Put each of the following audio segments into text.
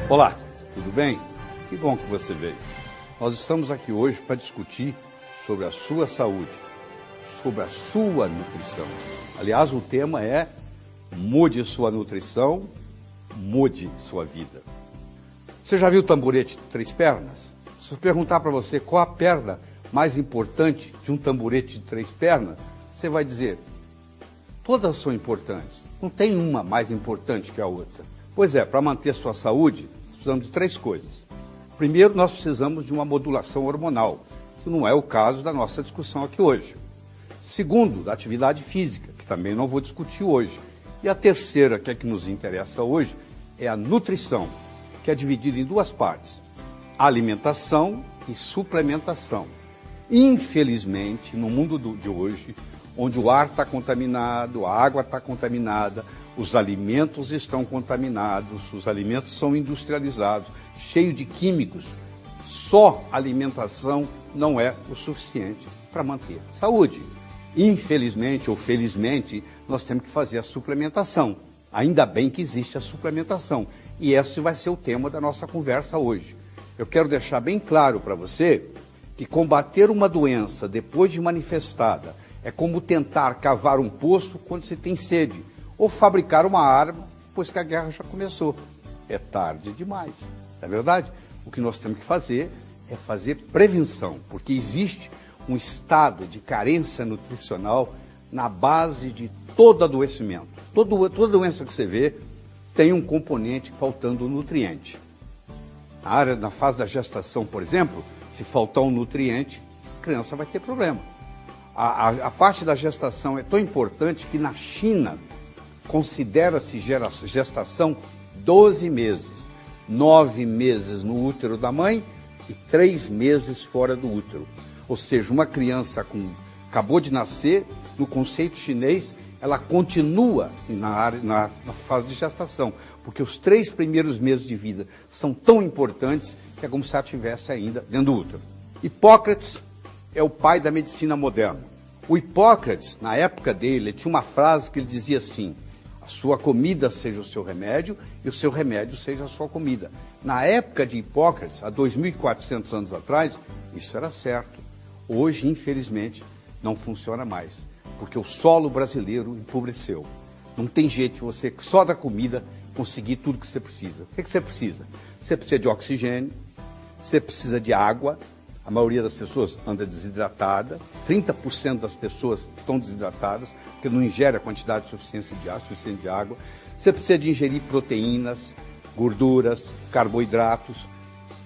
Olá, tudo bem? Que bom que você veio. Nós estamos aqui hoje para discutir sobre a sua saúde, sobre a sua nutrição. Aliás, o tema é mude sua nutrição, mude sua vida. Você já viu o tamborete de 3 pernas? Se eu perguntar para você qual a perna mais importante de um tamborete de 3 pernas, você vai dizer, todas são importantes. Não tem uma mais importante que a outra. Pois é, para manter sua saúde, precisamos de 3 coisas. Primeiro, nós precisamos de uma modulação hormonal, que não é o caso da nossa discussão aqui hoje. Segundo, da atividade física, que também não vou discutir hoje. E a terceira, que é que nos interessa hoje, é a nutrição, que é dividida em 2 partes, alimentação e suplementação. Infelizmente, no mundo de hoje, onde o ar está contaminado, a água está contaminada, os alimentos estão contaminados, os alimentos são industrializados, cheios de químicos. Só alimentação não é o suficiente para manter saúde. Infelizmente ou felizmente, nós temos que fazer a suplementação. Ainda bem que existe a suplementação. E esse vai ser o tema da nossa conversa hoje. Eu quero deixar bem claro para você que combater uma doença depois de manifestada é como tentar cavar um poço quando se tem sede, ou fabricar uma arma depois que a guerra já começou. É tarde demais, não é verdade? O que nós temos que fazer é fazer prevenção, porque existe um estado de carência nutricional na base de todo adoecimento. Toda doença que você vê tem um componente faltando nutriente. Na fase da gestação, por exemplo, se faltar um nutriente, a criança vai ter problema. A parte da gestação é tão importante que na China considera-se gestação 12 meses, 9 meses no útero da mãe e 3 meses fora do útero. Ou seja, uma criança acabou de nascer, no conceito chinês, ela continua na fase de gestação, porque os 3 primeiros meses de vida são tão importantes que é como se ela estivesse ainda dentro do útero. Hipócrates é o pai da medicina moderna. O Hipócrates, na época dele, ele tinha uma frase que ele dizia assim, a sua comida seja o seu remédio e o seu remédio seja a sua comida. Na época de Hipócrates, há 2.400 anos atrás, isso era certo. Hoje, infelizmente, não funciona mais, porque o solo brasileiro empobreceu. Não tem jeito de você, só da comida, conseguir tudo que você precisa. O que você precisa? Você precisa de oxigênio, você precisa de água. A maioria das pessoas anda desidratada, 30% das pessoas estão desidratadas, porque não ingere a quantidade suficiente de água. Você precisa de ingerir proteínas, gorduras, carboidratos,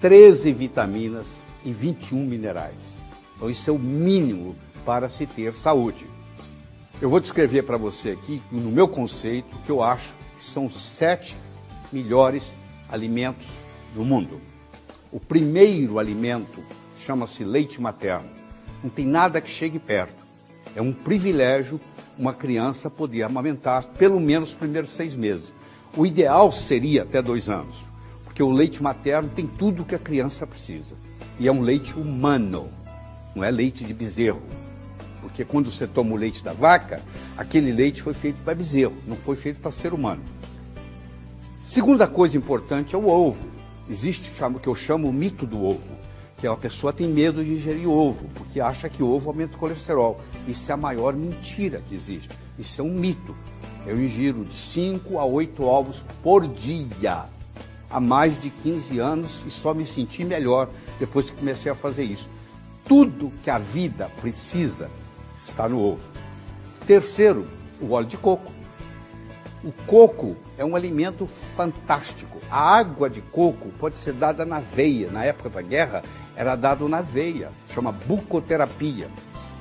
13 vitaminas e 21 minerais. Então isso é o mínimo para se ter saúde. Eu vou descrever para você aqui, no meu conceito, que eu acho que são os 7 melhores alimentos do mundo. O primeiro alimento chama-se leite materno. Não tem nada que chegue perto. É um privilégio uma criança poder amamentar pelo menos os primeiros 6 meses. O ideal seria até 2 anos, porque o leite materno tem tudo o que a criança precisa. E é um leite humano, não é leite de bezerro. Porque quando você toma o leite da vaca, aquele leite foi feito para bezerro, não foi feito para ser humano. Segunda coisa importante é o ovo. Existe o que eu chamo o mito do ovo, que a pessoa tem medo de ingerir ovo, porque acha que ovo aumenta o colesterol. Isso é a maior mentira que existe. Isso é um mito. Eu ingiro de 5 a 8 ovos por dia, há mais de 15 anos, e só me senti melhor depois que comecei a fazer isso. Tudo que a vida precisa está no ovo. Terceiro, o óleo de coco. O coco é um alimento fantástico. A água de coco pode ser dada na veia. Na época da guerra, era dado na veia. Chama bucoterapia.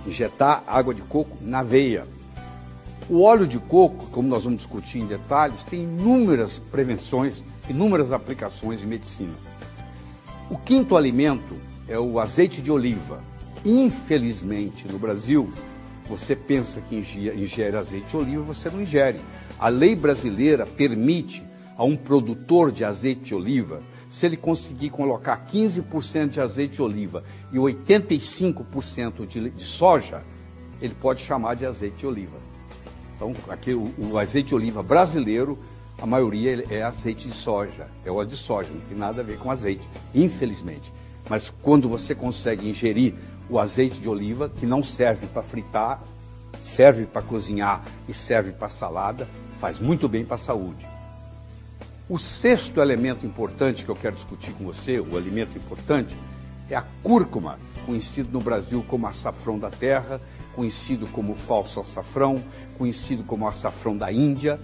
Injetar água de coco na veia. O óleo de coco, como nós vamos discutir em detalhes, tem inúmeras prevenções, inúmeras aplicações em medicina. O quinto alimento é o azeite de oliva. Infelizmente, no Brasil, você pensa que ingere azeite de oliva, você não ingere. A lei brasileira permite a um produtor de azeite de oliva, se ele conseguir colocar 15% de azeite de oliva e 85% de soja, ele pode chamar de azeite de oliva. Então, aqui o azeite de oliva brasileiro a maioria é azeite de soja, é óleo de soja, não tem nada a ver com azeite, infelizmente. Mas quando você consegue ingerir o azeite de oliva, que não serve para fritar, serve para cozinhar e serve para salada, faz muito bem para a saúde. O sexto elemento importante que eu quero discutir com você, o alimento importante, é a cúrcuma, conhecido no Brasil como açafrão da terra, conhecido como falso açafrão, conhecido como açafrão da Índia,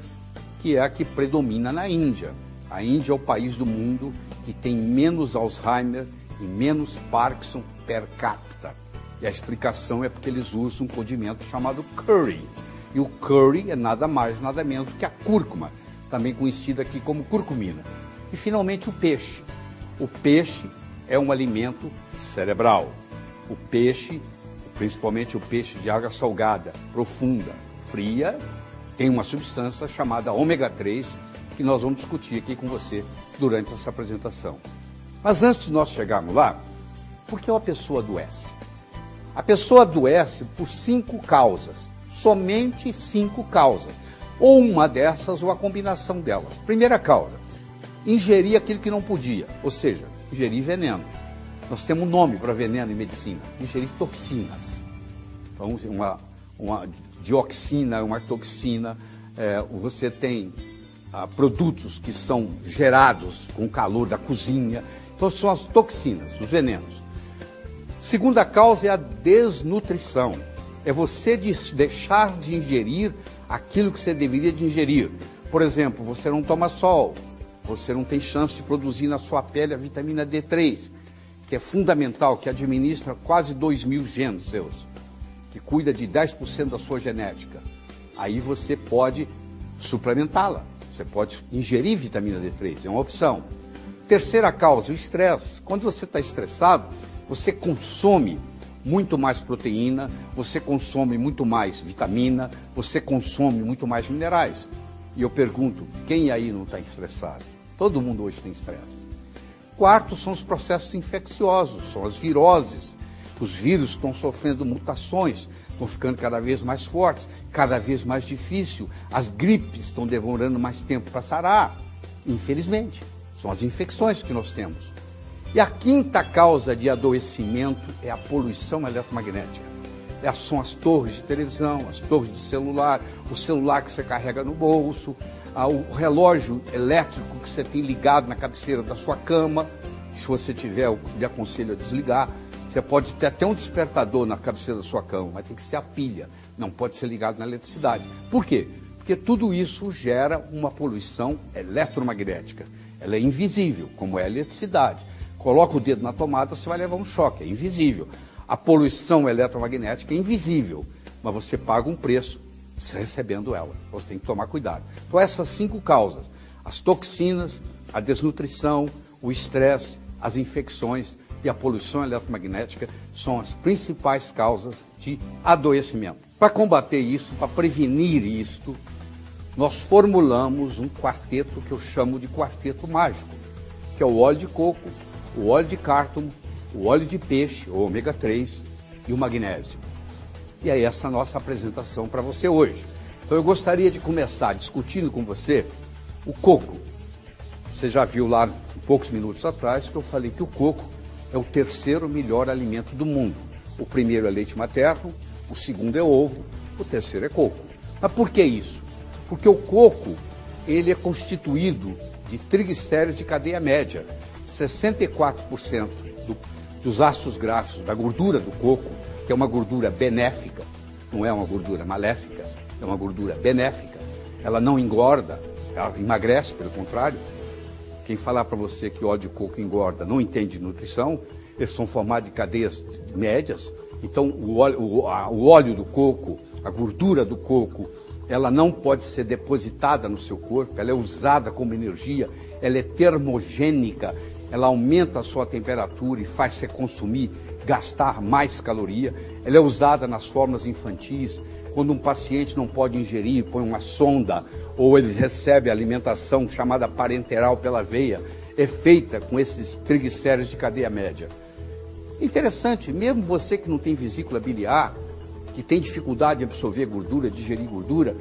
que é a que predomina na Índia. A Índia é o país do mundo que tem menos Alzheimer e menos Parkinson per capita. E a explicação é porque eles usam um condimento chamado curry. E o curry é nada mais, nada menos do que a cúrcuma, também conhecida aqui como curcumina. E finalmente o peixe. O peixe é um alimento cerebral. O peixe, principalmente o peixe de água salgada, profunda, fria, tem uma substância chamada ômega 3, que nós vamos discutir aqui com você durante essa apresentação. Mas antes de nós chegarmos lá, por que uma pessoa adoece? A pessoa adoece por 5 causas, somente 5 causas, ou uma dessas ou a combinação delas. Primeira causa, ingerir aquilo que não podia, ou seja, ingerir veneno. Nós temos um nome para veneno em medicina, ingerir toxinas. Então, uma dioxina, uma toxina, você tem produtos que são gerados com o calor da cozinha. Então, são as toxinas, os venenos. Segunda causa é a desnutrição. É você deixar de ingerir aquilo que você deveria de ingerir. Por exemplo, você não toma sol, você não tem chance de produzir na sua pele a vitamina D3, que é fundamental, que administra quase 2.000 genes seus, que cuida de 10% da sua genética. Aí você pode suplementá-la, você pode ingerir vitamina D3, é uma opção. Terceira causa, o estresse. Quando você está estressado, você consome muito mais proteína, você consome muito mais vitamina, você consome muito mais minerais. E eu pergunto, quem aí não está estressado? Todo mundo hoje tem estresse. Quarto são os processos infecciosos, são as viroses. Os vírus estão sofrendo mutações, estão ficando cada vez mais fortes, cada vez mais difícil. As gripes estão demorando mais tempo para sarar, infelizmente. São as infecções que nós temos. E a quinta causa de adoecimento é a poluição eletromagnética. São as torres de televisão, as torres de celular, o celular que você carrega no bolso, o relógio elétrico que você tem ligado na cabeceira da sua cama, que se você tiver, eu lhe aconselho a desligar. Você pode ter até um despertador na cabeceira da sua cama, mas tem que ser a pilha, não pode ser ligado na eletricidade. Por quê? Porque tudo isso gera uma poluição eletromagnética. Ela é invisível, como é a eletricidade. Coloca o dedo na tomada, você vai levar um choque, é invisível. A poluição eletromagnética é invisível, mas você paga um preço recebendo ela. Você tem que tomar cuidado. Então, essas 5 causas, as toxinas, a desnutrição, o estresse, as infecções e a poluição eletromagnética são as principais causas de adoecimento. Para combater isso, para prevenir isto, nós formulamos um quarteto que eu chamo de quarteto mágico, que é o óleo de coco, o óleo de cártamo, o óleo de peixe, o ômega 3 e o magnésio. E é essa a nossa apresentação para você hoje. Então eu gostaria de começar discutindo com você o coco. Você já viu lá, poucos minutos atrás, que eu falei que o coco é o terceiro melhor alimento do mundo. O primeiro é leite materno, o segundo é ovo, o terceiro é coco. Mas por que isso? Porque o coco, ele é constituído de triglicéridos de cadeia média. 64% dos ácidos graxos, da gordura do coco, que é uma gordura benéfica, não é uma gordura maléfica, é uma gordura benéfica. Ela não engorda, ela emagrece, pelo contrário. Quem falar para você que óleo de coco engorda não entende de nutrição, eles são formados de cadeias médias. Então, o óleo do coco, a gordura do coco, ela não pode ser depositada no seu corpo, ela é usada como energia, ela é termogênica, ela aumenta a sua temperatura e faz você consumir, gastar mais caloria. Ela é usada nas formas infantis, quando um paciente não pode ingerir, põe uma sonda, ou ele recebe alimentação chamada parenteral pela veia, é feita com esses triglicéridos de cadeia média. Interessante, mesmo você que não tem vesícula biliar, que tem dificuldade de absorver gordura, digerir gordura,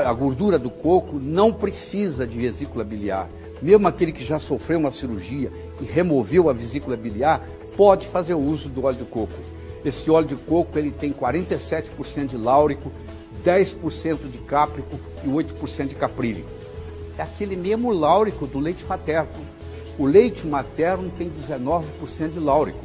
A gordura do coco não precisa de vesícula biliar. Mesmo aquele que já sofreu uma cirurgia e removeu a vesícula biliar, pode fazer uso do óleo de coco. Esse óleo de coco ele tem 47% de láurico, 10% de cáprico e 8% de caprílico. É aquele mesmo láurico do leite materno. O leite materno tem 19% de láurico.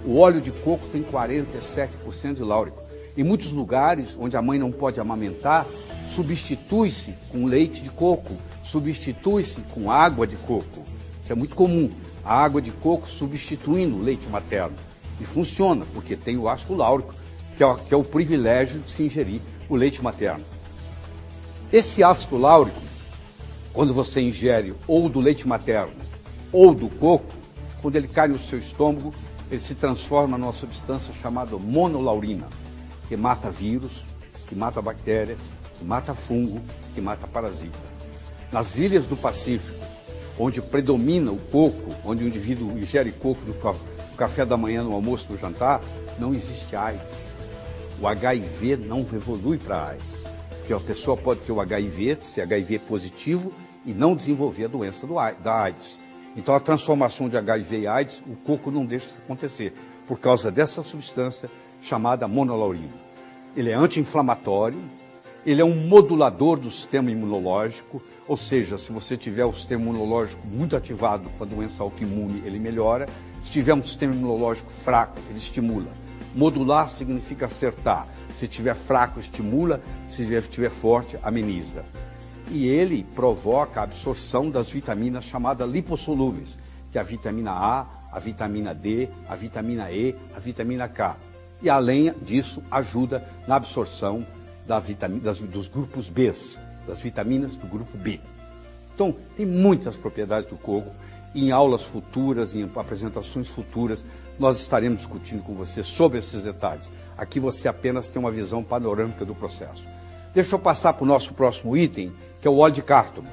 O óleo de coco tem 47% de láurico. Em muitos lugares onde a mãe não pode amamentar, substitui-se com leite de coco, substitui-se com água de coco. Isso é muito comum, a água de coco substituindo o leite materno. E funciona, porque tem o ácido láurico, que é o privilégio de se ingerir o leite materno. Esse ácido láurico, quando você ingere ou do leite materno ou do coco, quando ele cai no seu estômago, ele se transforma numa substância chamada monolaurina, que mata vírus, que mata bactéria, que mata fungo, que mata parasita. Nas ilhas do Pacífico, onde predomina o coco, onde o indivíduo ingere coco no café da manhã, no almoço, no jantar, não existe AIDS. O HIV não evolui para AIDS. Porque a pessoa pode ter o HIV, ser HIV positivo e não desenvolver a doença da AIDS. Então a transformação de HIV e AIDS, o coco não deixa isso acontecer, por causa dessa substância chamada monolaurina. Ele é anti-inflamatório, ele é um modulador do sistema imunológico, ou seja, se você tiver o sistema imunológico muito ativado com a doença autoimune, ele melhora. Se tiver um sistema imunológico fraco, ele estimula. Modular significa acertar. Se tiver fraco, estimula. Se tiver forte, ameniza. E ele provoca a absorção das vitaminas chamadas lipossolúveis, que é a vitamina A, a vitamina D, a vitamina E, a vitamina K. E além disso, ajuda na absorção dos grupos B, das vitaminas do grupo B. Então, tem muitas propriedades do coco. Em aulas futuras, em apresentações futuras, nós estaremos discutindo com você sobre esses detalhes. Aqui você apenas tem uma visão panorâmica do processo. Deixa eu passar para o nosso próximo item, que é o óleo de cártamo.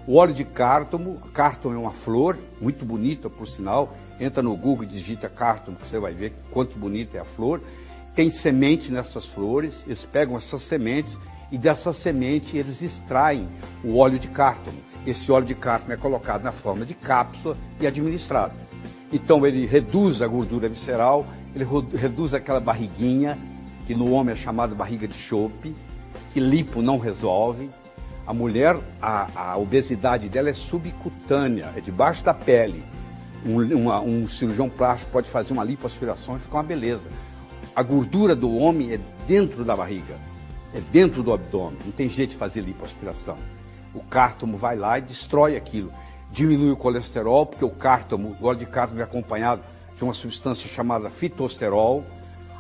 O óleo de cártamo é uma flor muito bonita, por sinal. Entra no Google e digita cártamo, que você vai ver quanto bonita é a flor. Tem semente nessas flores, eles pegam essas sementes e dessa semente eles extraem o óleo de cártamo. Esse óleo de cártamo é colocado na forma de cápsula e administrado. Então ele reduz a gordura visceral, ele reduz aquela barriguinha, que no homem é chamada barriga de chope, que lipo não resolve. A mulher, a obesidade dela é subcutânea, é debaixo da pele. Um cirurgião plástico pode fazer uma lipoaspiração e ficar uma beleza. A gordura do homem é dentro da barriga, é dentro do abdômen, não tem jeito de fazer lipoaspiração. O cártamo vai lá e destrói aquilo, diminui o colesterol, porque o óleo de cártamo é acompanhado de uma substância chamada fitosterol,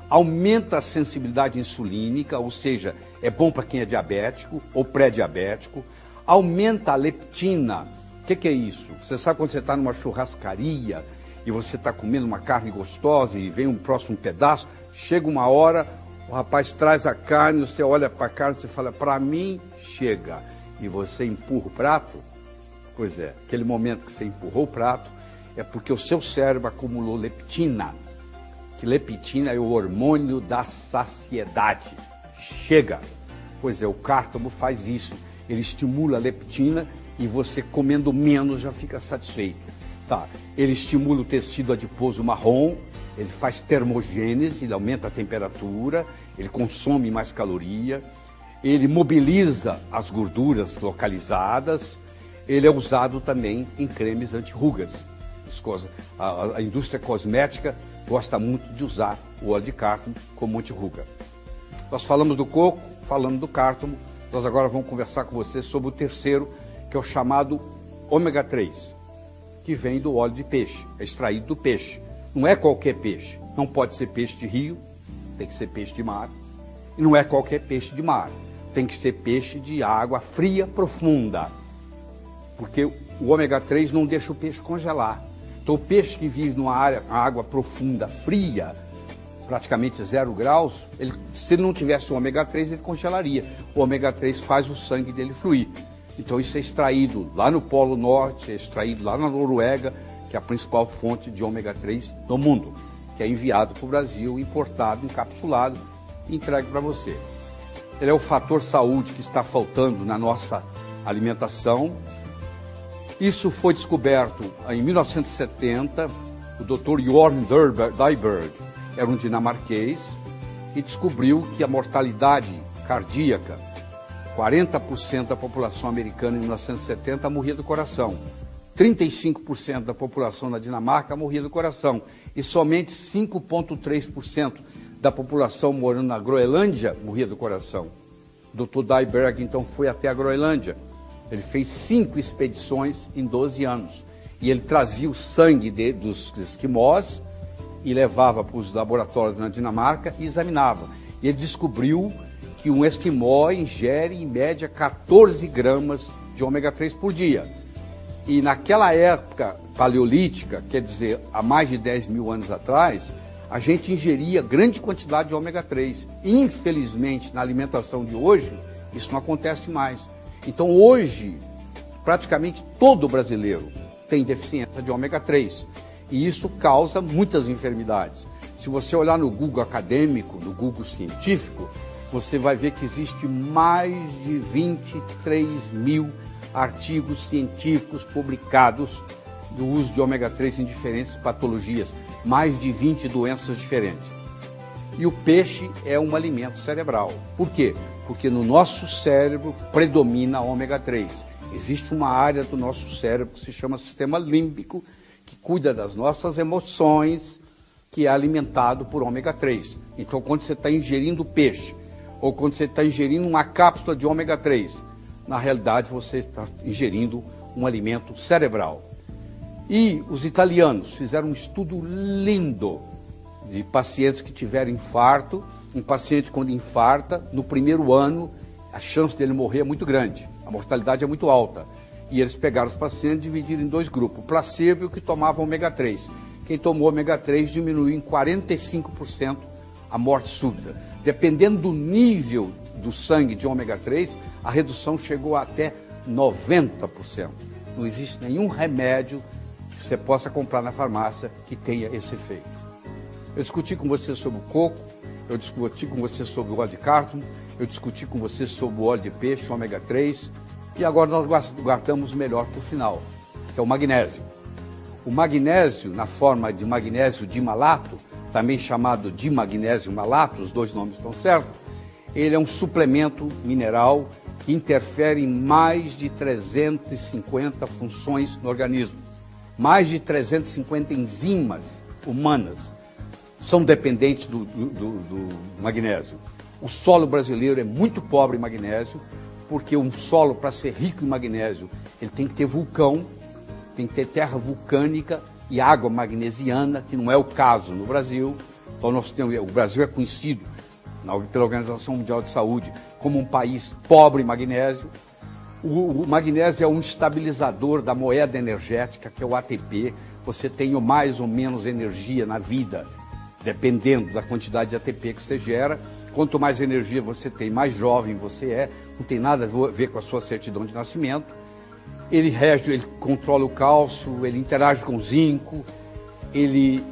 aumenta a sensibilidade insulínica, ou seja, é bom para quem é diabético ou pré-diabético, aumenta a leptina. O que é isso? Você sabe quando você está numa churrascaria e você está comendo uma carne gostosa e vem um próximo pedaço, chega uma hora, o rapaz traz a carne, você olha para a carne e fala, para mim, chega. E você empurra o prato? Pois é, aquele momento que você empurrou o prato é porque o seu cérebro acumulou leptina. Que leptina é o hormônio da saciedade. Chega! Pois é, o cártamo faz isso. Ele estimula a leptina e você comendo menos já fica satisfeito. Tá. Ele estimula o tecido adiposo marrom, ele faz termogênese, ele aumenta a temperatura, ele consome mais caloria, ele mobiliza as gorduras localizadas, ele é usado também em cremes anti-rugas. A indústria cosmética gosta muito de usar o óleo de cártamo como anti-ruga. Nós falamos do coco, falamos do cártamo, nós agora vamos conversar com você sobre o terceiro, que é o chamado ômega 3, que vem do óleo de peixe, é extraído do peixe. Não é qualquer peixe, não pode ser peixe de rio, tem que ser peixe de mar, e não é qualquer peixe de mar, tem que ser peixe de água fria profunda, porque o ômega 3 não deixa o peixe congelar. Então o peixe que vive numa água profunda, fria, praticamente 0 graus, se ele não tivesse o ômega 3, ele congelaria. O ômega 3 faz o sangue dele fluir. Então isso é extraído lá no Polo Norte, é extraído lá na Noruega, que é a principal fonte de ômega 3 do mundo, que é enviado para o Brasil, importado, encapsulado e entregue para você. ele é o fator saúde que está faltando na nossa alimentação. Isso foi descoberto em 1970, o Dr. Jorn Dyberg era um dinamarquês e descobriu que a mortalidade cardíaca, 40% da população americana em 1970 morria do coração, 35% da população na Dinamarca morria do coração e somente 5,3% da população morando na Groenlândia morria do coração. O Dr. Dyberg então foi até a Groenlândia. Ele fez 5 expedições em 12 anos e ele trazia o sangue dos esquimós e levava para os laboratórios na Dinamarca e examinava. E ele descobriu que um esquimó ingere em média 14 gramas de ômega 3 por dia. E naquela época paleolítica, quer dizer, há mais de 10 mil anos atrás, a gente ingeria grande quantidade de ômega 3. Infelizmente, na alimentação de hoje, isso não acontece mais. Então hoje, praticamente todo brasileiro tem deficiência de ômega 3 e isso causa muitas enfermidades. Se você olhar no Google acadêmico, no Google científico, você vai ver que existe mais de 23 mil artigos científicos publicados do uso de ômega 3 em diferentes patologias, mais de 20 doenças diferentes. E o peixe é um alimento cerebral. Por quê? Porque no nosso cérebro predomina ômega 3. Existe uma área do nosso cérebro que se chama sistema límbico, que cuida das nossas emoções, que é alimentado por ômega 3. Então, quando você está ingerindo peixe, ou quando você está ingerindo uma cápsula de ômega 3, na realidade você está ingerindo um alimento cerebral. E os italianos fizeram um estudo lindo de pacientes que tiveram infarto. Um paciente, quando infarta, no primeiro ano, a chance dele morrer é muito grande, a mortalidade é muito alta. E eles pegaram os pacientes e dividiram em 2 grupos, o placebo e o que tomava ômega 3. Quem tomou ômega 3 diminuiu em 45% a morte súbita. Dependendo do nível do sangue de ômega 3, a redução chegou a até 90%. Não existe nenhum remédio que você possa comprar na farmácia que tenha esse efeito. Eu discuti com você sobre o coco, eu discuti com você sobre o óleo de cártamo, eu discuti com você sobre o óleo de peixe, ômega 3, e agora nós guardamos o melhor para o final, que é o magnésio. O magnésio, na forma de magnésio dimalato, também chamado dimagnésio malato, os 2 nomes estão certos, ele é um suplemento mineral que interfere em mais de 350 funções no organismo. Mais de 350 enzimas humanas são dependentes do magnésio. O solo brasileiro é muito pobre em magnésio, porque um solo, para ser rico em magnésio, ele tem que ter vulcão, tem que ter terra vulcânica e água magnesiana, que não é o caso no Brasil. Então o Brasil é conhecido pela Organização Mundial de Saúde como um país pobre em magnésio. O magnésio é um estabilizador da moeda energética, que é o ATP. Você tem mais ou menos energia na vida, dependendo da quantidade de ATP que você gera. Quanto mais energia você tem, mais jovem você é. Não tem nada a ver com a sua certidão de nascimento. Ele rege, ele controla o cálcio, ele interage com o zinco, ele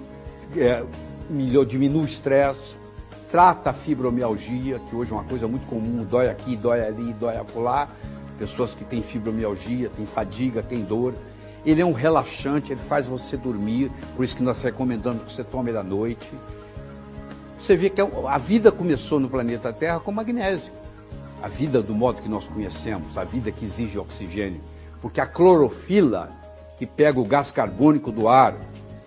diminui o estresse, trata a fibromialgia, que hoje é uma coisa muito comum, dói aqui, dói ali, dói acolá. Pessoas que têm fibromialgia, têm fadiga, têm dor. Ele é um relaxante, ele faz você dormir, por isso que nós recomendamos que você tome ele à noite. Você vê que a vida começou no planeta Terra com magnésio. A vida do modo que nós conhecemos, a vida que exige oxigênio. Porque a clorofila, que pega o gás carbônico do ar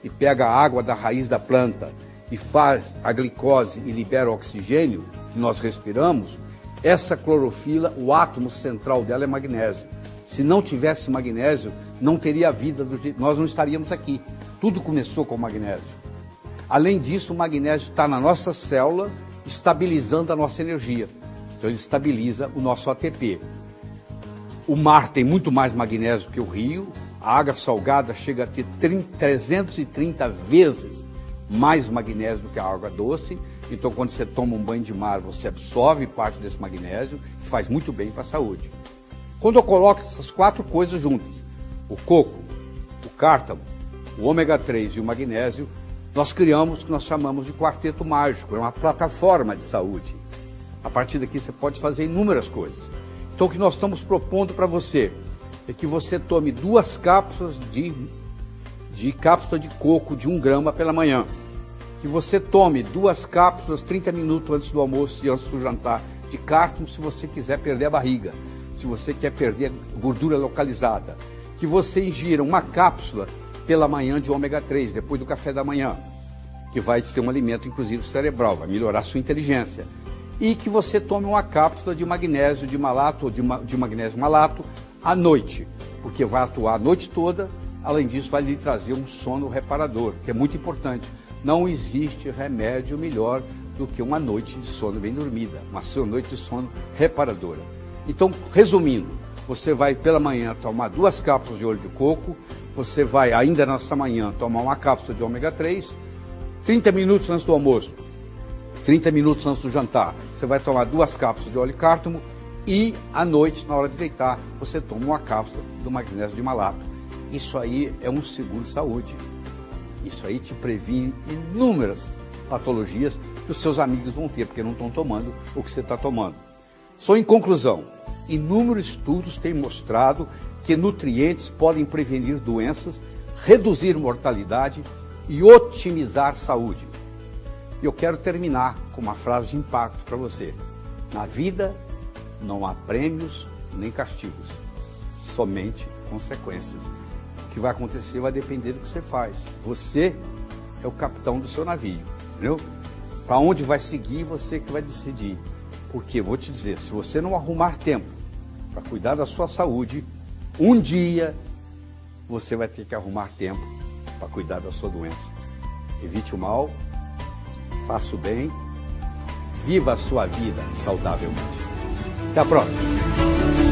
e pega a água da raiz da planta e faz a glicose e libera o oxigênio que nós respiramos, essa clorofila, o átomo central dela é magnésio. Se não tivesse magnésio, não teria vida do jeito, nós não estaríamos aqui. Tudo começou com o magnésio. Além disso, o magnésio está na nossa célula, estabilizando a nossa energia. Então ele estabiliza o nosso ATP. O mar tem muito mais magnésio que o rio. A água salgada chega a ter 330 vezes mais magnésio do que a água doce. Então, quando você toma um banho de mar, você absorve parte desse magnésio, que faz muito bem para a saúde. Quando eu coloco essas 4 coisas juntas, o coco, o cártamo, o ômega 3 e o magnésio, nós criamos o que nós chamamos de quarteto mágico, é uma plataforma de saúde. A partir daqui você pode fazer inúmeras coisas. Então o que nós estamos propondo para você é que você tome 2 cápsulas de cápsula de coco de 1 grama pela manhã. Que você tome 2 cápsulas 30 minutos antes do almoço e antes do jantar de cártamo, se você quiser perder a barriga, se você quer perder a gordura localizada. Que você ingira 1 cápsula pela manhã de ômega 3, depois do café da manhã, que vai ser um alimento, inclusive, cerebral, vai melhorar a sua inteligência. E que você tome 1 cápsula de magnésio de malato ou de magnésio malato à noite, porque vai atuar a noite toda, além disso vai lhe trazer um sono reparador, que é muito importante. Não existe remédio melhor do que uma noite de sono bem dormida, uma noite de sono reparadora. Então, resumindo, você vai pela manhã tomar 2 cápsulas de óleo de coco, você vai ainda nesta manhã tomar 1 cápsula de ômega 3, 30 minutos antes do almoço, 30 minutos antes do jantar, você vai tomar 2 cápsulas de óleo de cártamo e à noite, na hora de deitar, você toma 1 cápsula do magnésio de malato. Isso aí é um seguro-saúde. Isso aí te previne inúmeras patologias que os seus amigos vão ter, porque não estão tomando o que você está tomando. Só em conclusão, inúmeros estudos têm mostrado que nutrientes podem prevenir doenças, reduzir mortalidade e otimizar saúde. E eu quero terminar com uma frase de impacto para você. Na vida não há prêmios nem castigos, somente consequências. O que vai acontecer vai depender do que você faz. Você é o capitão do seu navio, entendeu? Para onde vai seguir, você que vai decidir. Porque, vou te dizer, se você não arrumar tempo para cuidar da sua saúde, um dia você vai ter que arrumar tempo para cuidar da sua doença. Evite o mal, faça o bem, viva a sua vida saudavelmente. Até a próxima!